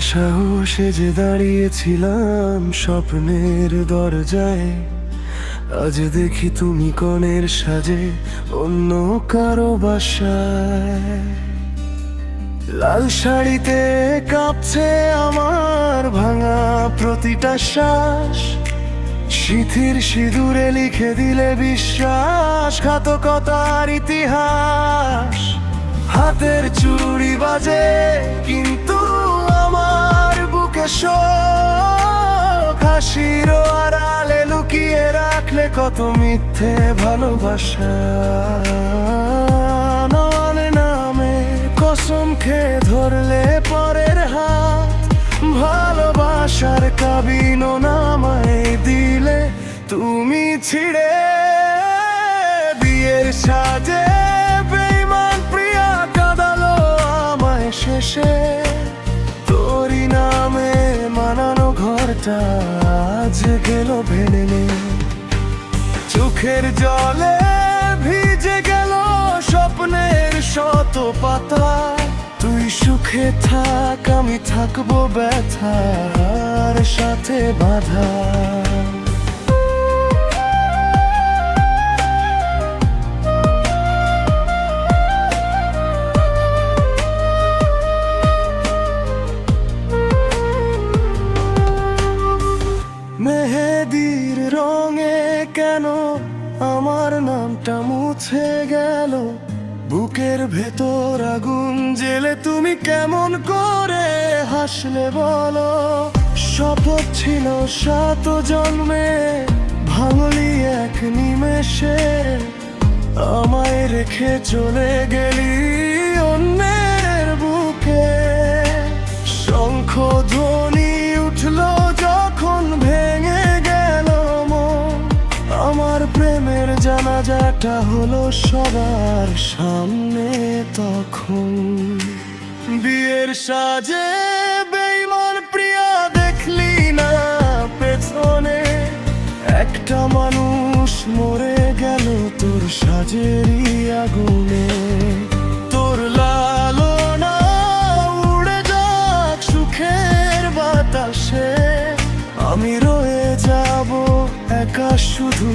সাহসে যে দাঁড়িয়েছিলাম স্বপ্নের দরজায়, আজ দেখি তুমি কনের সাজে অন্য কারো বাসায়। লাল শাড়িতে কাঁপছে আমার ভাঙা প্রতিটা শ্বাস, সিঁথির সিঁদুরে লিখে দিলে বিশ্বাসঘাতকতার ইতিহাস। হাতের চুড়ি বাজে কিন্তু আমার বুকে শোক, হাসির আড়ালে লুকিয়ে রাখলে কত মিথ্যে ভালোবাসা। নামে কসম খেয়ে ধরলে পরের হাত, ভালোবাসার কাবিনও নামায় দিলে তুমি ছিড়ে। বিয়ের সাজে বেঈমান প্রিয়া কাঁদালো আমায় শেষে, তোরই নামে মানানো ঘরটা আজ গেল ভেঙে। চোখের জলে ভিজে গেল স্বপ্নের শত পাতা, তুই সুখে থাক আমি থাকবো ব্যথার সাথে বাঁধা। মেহেদির রঙে কেন আমার নামটা মুছে গেল, বুকের ভেতর আগুন জেলে তুমি কেমন করে হাসলে বলো। শপথ ছিল 7 জন্মে, ভাঙলি এক নিমেষে, আমায় রেখে চলে গেলি অন্যের বুকে। শঙ্খ ধ্বনি উঠলো যখন ভেঙে গেল মন, আমার প্রেমের জানাজাটা হলো সবার সামনে তখন। বিয়ের সাজে বেঈমান প্রিয়া দেখলি না পেছনে, একটা মানুষ মরে গেল তোর সাজেরই আগুনে। তোর লালনা উড়ে যাক সুখের বাতাসে, আমি রয়ে যাব একা শুধু